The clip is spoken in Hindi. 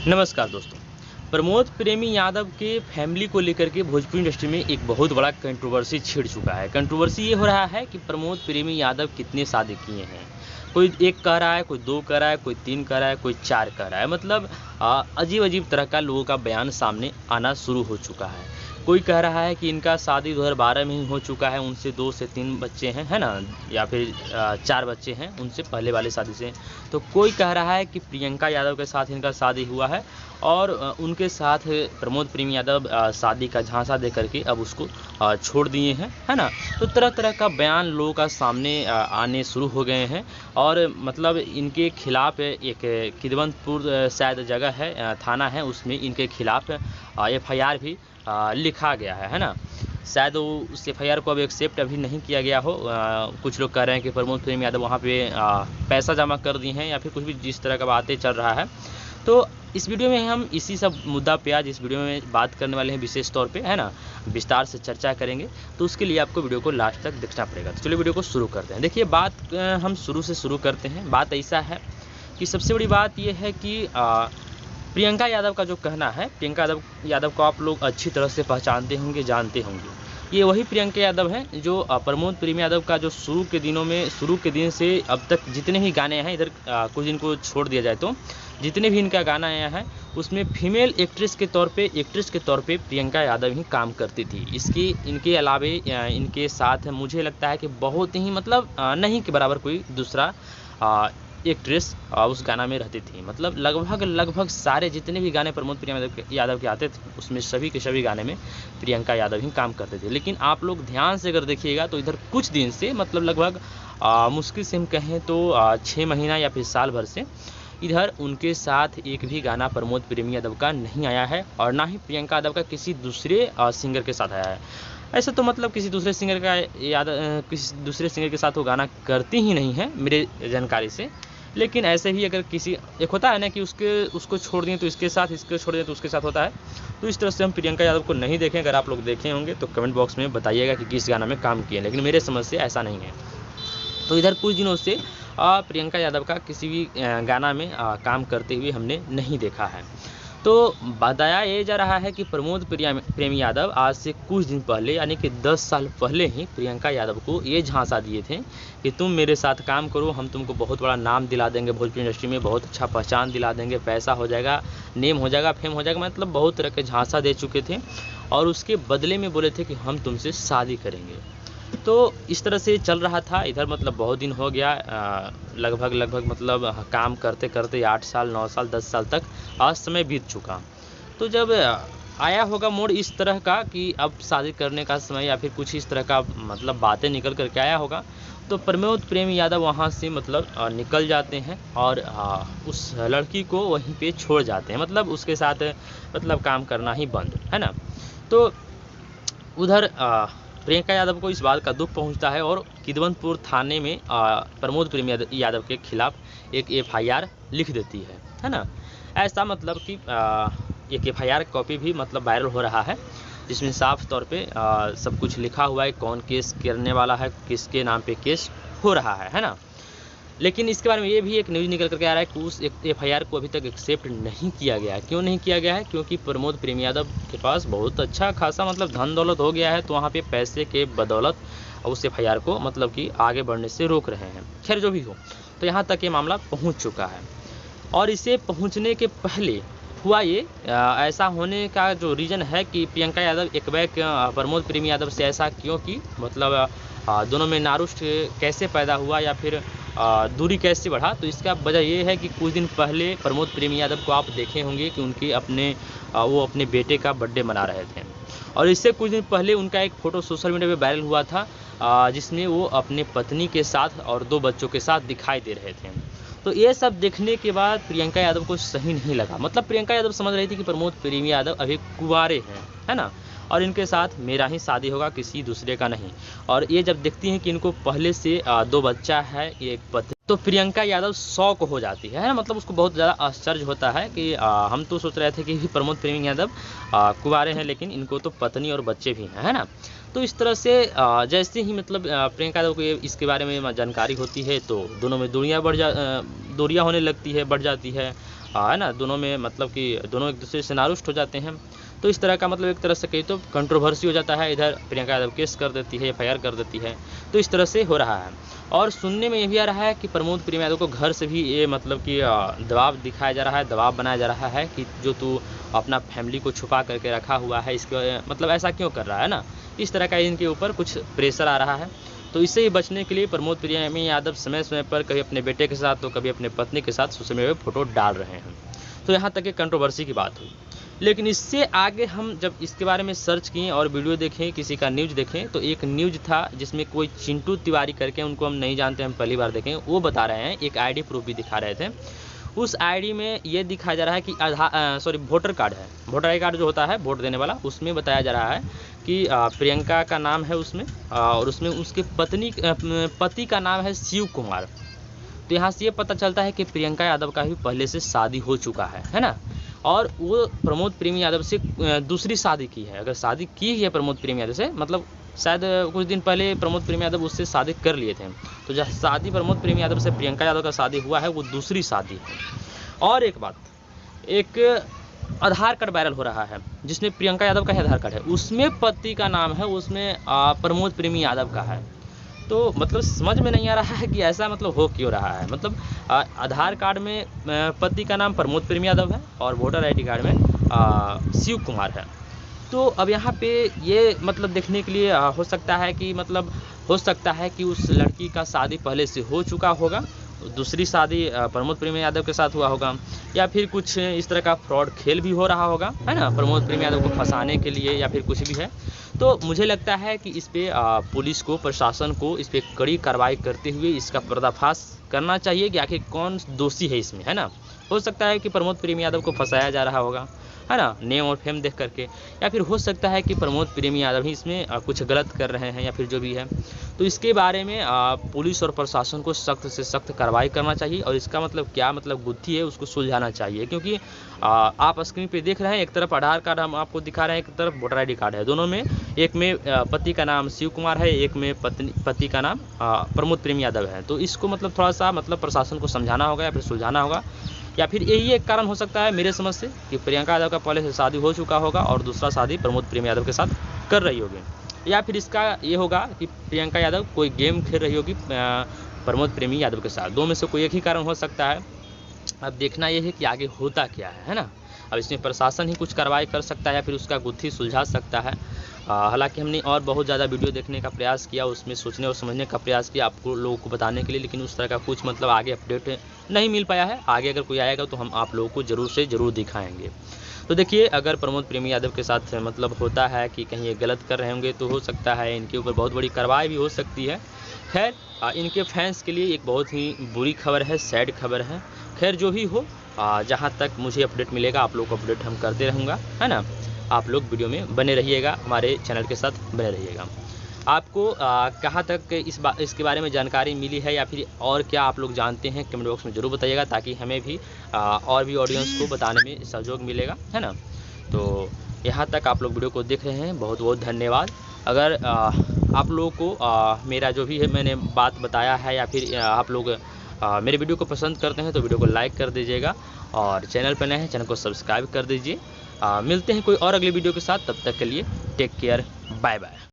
नमस्कार दोस्तों। प्रमोद प्रेमी यादव के फैमिली को लेकर के भोजपुरी इंडस्ट्री में एक बहुत बड़ा कंट्रोवर्सी छिड़ चुका है। कंट्रोवर्सी ये हो रहा है कि प्रमोद प्रेमी यादव कितने शादी किए हैं। कोई 1 कह रहा है, कोई 2 कह रहा है, कोई 3 कह रहा है, कोई 4 कह रहा है। मतलब अजीब-अजीब तरह का लोगों का बयान सामने आना शुरू हो चुका है। कोई कह रहा है कि इनका शादी 2012 में ही हो चुका है, उनसे 2 से 3 बच्चे हैं, है ना? या फिर 4 बच्चे हैं उनसे पहले वाले शादी से। तो कोई कह रहा है कि प्रियंका यादव के साथ इनका शादी हुआ है और उनके साथ प्रमोद प्रेमी यादव शादी का झांसा दे करके अब उसको छोड़ दिए हैं, है ना? तो तरह-तरह का बयान लोगों का सामने आने शुरू हो गए हैं और मतलब इनके खिलाफ एक किदवंतपुर शायद जगह है, थाना है, उसमें इनके खिलाफ एफआईआर भी लिखा गया है ना? शायद वो उस एफआईआर को अब एक्सेप्ट अभी नहीं किया गया हो। कुछ लोग कह रहे हैं कि प्रमोद प्रेमी यादव वहाँ पे पैसा जमा कर दिए हैं या फिर कुछ भी जिस तरह का बातें चल रहा है। तो इस वीडियो में हम इसी सब मुद्दा पे आज इस वीडियो में बात करने वाले हैं विशेष तौर पे, है ना? विस्तार से चर्चा करेंगे, तो उसके लिए आपको वीडियो को लास्ट तक देखना पड़ेगा। तो चलिए वीडियो को शुरू करते हैं। देखिए बात हम शुरू से शुरू करते हैं। बात ऐसा है कि सबसे बड़ी बात ये है कि प्रियंका यादव का जो कहना है, प्रियंका यादव को आप लोग अच्छी तरह से पहचानते होंगे, जानते होंगे। ये वही प्रियंका यादव हैं जो प्रमोद प्रेमी यादव का जो शुरू के दिन से अब तक जितने भी गाने हैं, इधर कुछ दिन को छोड़ दिया जाए तो जितने भी इनका गाना आया है उसमें फीमेल एक्ट्रेस के तौर पे प्रियंका यादव ही काम करती थी। इनके अलावे इनके साथ मुझे लगता है कि बहुत ही मतलब नहीं के बराबर कोई दूसरा एक्ट्रेस उस गाना में रहती थी। मतलब लगभग सारे जितने भी गाने प्रमोद प्रेमी यादव के आते थे उसमें सभी के सभी गाने में प्रियंका यादव ही काम करते थे। लेकिन आप लोग ध्यान से अगर देखिएगा तो इधर कुछ दिन से मतलब लगभग मुश्किल से हम कहें तो 6 महीना या फिर साल भर से इधर उनके साथ एक भी गाना प्रमोद प्रेमी यादव का नहीं आया है और ना ही प्रियंका यादव का किसी दूसरे सिंगर के साथ आया है। ऐसा तो मतलब किसी दूसरे सिंगर के साथ वो गाना करती ही नहीं है मेरे जानकारी से। लेकिन ऐसे ही अगर किसी एक होता है ना कि उसको छोड़ दिए तो इसके साथ, इसको छोड़ दिए तो उसके साथ होता है। तो इस तरह से हम प्रियंका यादव को नहीं देखें। अगर आप लोग देखे होंगे तो कमेंट बॉक्स में बताइएगा कि किस गाना में काम किए, लेकिन मेरे समझ से ऐसा नहीं है। तो इधर कुछ दिनों से प्रियंका यादव का किसी भी गाना में काम करते हुए हमने नहीं देखा है। तो बताया ये जा रहा है कि प्रमोद प्रेमी यादव आज से कुछ दिन पहले यानी कि 10 साल पहले ही प्रियंका यादव को ये झांसा दिए थे कि तुम मेरे साथ काम करो, हम तुमको बहुत बड़ा नाम दिला देंगे, भोजपुरी इंडस्ट्री में बहुत अच्छा पहचान दिला देंगे, पैसा हो जाएगा, नेम हो जाएगा, फेम हो जाएगा। मतलब बहुत तरह के झांसा दे चुके थे और उसके बदले में बोले थे कि हम तुमसे शादी करेंगे। तो इस तरह से चल रहा था इधर। मतलब बहुत दिन हो गया, लगभग मतलब काम करते करते 8 साल 9 साल 10 साल तक आज समय बीत चुका। तो जब आया होगा मोड़ इस तरह का कि अब शादी करने का समय या फिर कुछ इस तरह का मतलब बातें निकल करके आया होगा, तो प्रमोद प्रेमी यादव वहाँ से मतलब निकल जाते हैं और उस लड़की को वहीं पे छोड़ जाते हैं। मतलब उसके साथ मतलब काम करना ही बंद, है ना? तो उधर प्रियंका यादव को इस बात का दुख पहुंचता है और किदवंतपुर थाने में प्रमोद प्रेमी यादव के खिलाफ एक एफआईआर लिख देती है ना? ऐसा मतलब कि एक एफआईआर कॉपी भी मतलब वायरल हो रहा है जिसमें साफ तौर पे सब कुछ लिखा हुआ है, कौन केस करने वाला है, किसके नाम पे केस हो रहा है ना? लेकिन इसके बारे में ये भी एक न्यूज़ निकल करके आ रहा है कि उस एफआईआर को अभी तक एक्सेप्ट नहीं किया गया है। क्यों नहीं किया गया है? क्योंकि प्रमोद प्रेमी यादव के पास बहुत अच्छा खासा मतलब धन दौलत हो गया है, तो वहाँ पे पैसे के बदौलत उस एफआईआर को मतलब कि आगे बढ़ने से रोक रहे हैं। खैर जो भी हो, तो यहाँ तक ये मामला पहुँच चुका है और इसे पहुँचने के पहले हुआ ये ऐसा होने का जो रीज़न है कि प्रियंका यादव एकबैग प्रमोद प्रेमी यादव से ऐसा क्यों की, मतलब दोनों में नारुष्ट कैसे पैदा हुआ या फिर दूरी कैसे बढ़ा। तो इसका वजह ये है कि कुछ दिन पहले प्रमोद प्रेमी यादव को आप देखे होंगे कि उनके वो अपने बेटे का बर्थडे मना रहे थे और इससे कुछ दिन पहले उनका एक फ़ोटो सोशल मीडिया पे वायरल हुआ था जिसमें वो अपने पत्नी के साथ और 2 बच्चों के साथ दिखाई दे रहे थे। तो ये सब देखने के बाद प्रियंका यादव को सही नहीं लगा। मतलब प्रियंका यादव समझ रही थी कि प्रमोद प्रेमी यादव अभी कुंवारे हैं, है ना? और इनके साथ मेरा ही शादी होगा, किसी दूसरे का नहीं। और ये जब देखती हैं कि इनको पहले से 2 बच्चा है, एक पति, तो प्रियंका यादव शॉक हो जाती है ना? मतलब उसको बहुत ज़्यादा आश्चर्य होता है कि हम तो सोच रहे थे कि प्रमोद प्रेमी यादव कुंवारे हैं, लेकिन इनको तो पत्नी और बच्चे भी हैं, है ना? तो इस तरह से जैसे ही मतलब प्रियंका यादव को इसके बारे में जानकारी होती है तो दोनों में दूरियां होने लगती है, बढ़ जाती है। है ना, दोनों में मतलब कि दोनों एक दूसरे से नारुष्ट हो जाते हैं। तो इस तरह का मतलब एक तरह से कही तो कंट्रोवर्सी हो जाता है। इधर प्रियंका यादव केस कर देती है, एफआईआर कर देती है, तो इस तरह से हो रहा है। और सुनने में ये भी आ रहा है कि प्रमोद प्रेमी यादव को घर से भी ये मतलब कि दबाव दिखाया जा रहा है, दबाव बनाया जा रहा है कि जो तू अपना फैमिली को छुपा करके रखा हुआ है, इसके मतलब ऐसा क्यों कर रहा है ना, इस तरह का इनके ऊपर कुछ प्रेशर आ रहा है। तो इससे ही बचने के लिए प्रमोद प्रेमी यादव समय समय पर कभी अपने बेटे के साथ तो कभी अपने पत्नी के साथ सोशल मीडिया पर फोटो डाल रहे हैं। तो यहाँ तक एक कंट्रोवर्सी की बात हुई। लेकिन इससे आगे हम जब इसके बारे में सर्च किए और वीडियो देखें, किसी का न्यूज़ देखें, तो एक न्यूज़ था जिसमें कोई चिंटू तिवारी करके, उनको हम नहीं जानते, हम पहली बार देखें, वो बता रहे हैं, एक आईडी प्रूफ भी दिखा रहे थे। उस आईडी में ये दिखाया जा रहा है कि वोटर कार्ड है, वोटर आई कार्ड जो होता है वोट देने वाला, उसमें बताया जा रहा है कि प्रियंका का नाम है उसमें, और उसमें उसके पति का नाम है शिव कुमार। तो यहाँ से ये पता चलता है कि प्रियंका यादव का भी पहले से शादी हो चुका है ना, और वो प्रमोद प्रेमी यादव से दूसरी शादी की है। अगर शादी की है प्रमोद प्रेमी यादव से, मतलब शायद कुछ दिन पहले प्रमोद प्रेमी यादव उससे शादी कर लिए थे। तो जब शादी प्रमोद प्रेमी यादव से प्रियंका यादव का शादी हुआ है, वो दूसरी शादी है। और एक बात, एक आधार कार्ड वायरल हो रहा है जिसमें प्रियंका यादव का ही आधार कार्ड है, उसमें पति का नाम है, उसमें प्रमोद प्रेमी यादव का है। तो मतलब समझ में नहीं आ रहा है कि ऐसा मतलब हो क्यों रहा है। मतलब आधार कार्ड में पति का नाम प्रमोद प्रेमी यादव है और वोटर आईडी कार्ड में शिव कुमार है। तो अब यहाँ पे ये मतलब देखने के लिए हो सकता है कि मतलब हो सकता है कि उस लड़की का शादी पहले से हो चुका होगा, दूसरी शादी प्रमोद प्रेमी यादव के साथ हुआ होगा, या फिर कुछ इस तरह का फ्रॉड खेल भी हो रहा होगा, है ना, प्रमोद प्रेमी यादव को फंसाने के लिए, या फिर कुछ भी है। तो मुझे लगता है कि इस पे पुलिस को, प्रशासन को इस पे कड़ी कार्रवाई करते हुए इसका पर्दाफाश करना चाहिए कि आखिर कौन दोषी है इसमें, है ना। हो सकता है कि प्रमोद प्रेमी यादव को फंसाया जा रहा होगा, है ना, नेम और फेम देख करके, या फिर हो सकता है कि प्रमोद प्रेमी यादव ही इसमें कुछ गलत कर रहे हैं, या फिर जो भी है। तो इसके बारे में पुलिस और प्रशासन को सख्त से सख्त कार्रवाई करना चाहिए, और इसका मतलब क्या मतलब गुत्थी है उसको सुलझाना चाहिए। क्योंकि आप स्क्रीन पे देख रहे हैं, एक तरफ आधार कार्ड हम आपको दिखा रहे हैं, एक तरफ वोटर आईडी कार्ड है, दोनों में एक में पति का नाम शिव कुमार है, एक में पति का नाम प्रमोद प्रेमी यादव है। तो इसको मतलब थोड़ा सा मतलब प्रशासन को समझाना होगा या फिर सुलझाना होगा, या फिर यही एक कारण हो सकता है मेरे समझ से कि प्रियंका यादव का पहले से शादी हो चुका होगा और दूसरा शादी प्रमोद प्रेमी यादव के साथ कर रही होगी, या फिर इसका ये होगा कि प्रियंका यादव कोई गेम खेल रही होगी प्रमोद प्रेमी यादव के साथ। दो में से कोई एक ही कारण हो सकता है। अब देखना ये है कि आगे होता क्या है ना। अब इसमें प्रशासन ही कुछ कार्रवाई कर सकता है या फिर उसका गुत्थी सुलझा सकता है। हालांकि हमने और बहुत ज़्यादा वीडियो देखने का प्रयास किया, उसमें सोचने और समझने का प्रयास किया आपको लोगों को बताने के लिए, लेकिन उस तरह का कुछ मतलब आगे अपडेट नहीं मिल पाया है। आगे अगर कोई आएगा तो हम आप लोगों को ज़रूर से ज़रूर दिखाएंगे। तो देखिए, अगर प्रमोद प्रेमी यादव के साथ मतलब होता है कि कहीं ये गलत कर रहे होंगे तो हो सकता है इनके ऊपर बहुत बड़ी कार्रवाई भी हो सकती है। खैर, इनके फैंस के लिए एक बहुत ही बुरी खबर है, सैड खबर है। खैर जो भी हो, जहाँ तक मुझे अपडेट मिलेगा आप लोग को अपडेट हम करते रहूँगा, है ना। आप लोग वीडियो में बने रहिएगा, हमारे चैनल के साथ बने रहिएगा। आपको कहाँ तक इसके बारे में जानकारी मिली है, या फिर और क्या आप लोग जानते हैं, कमेंट बॉक्स में ज़रूर बताइएगा, ताकि हमें भी और भी ऑडियंस को बताने में सहयोग मिलेगा, है ना। तो यहाँ तक आप लोग वीडियो को देख रहे हैं, बहुत बहुत धन्यवाद। अगर आप लोगों को मेरा जो भी है मैंने बात बताया है, या फिर आप लोग मेरे वीडियो को पसंद करते हैं तो वीडियो को लाइक कर दीजिएगा, और चैनल पर नए हैं चैनल को सब्सक्राइब कर दीजिए। मिलते हैं कोई और अगली वीडियो के साथ, तब तक के लिए टेक केयर, बाय बाय।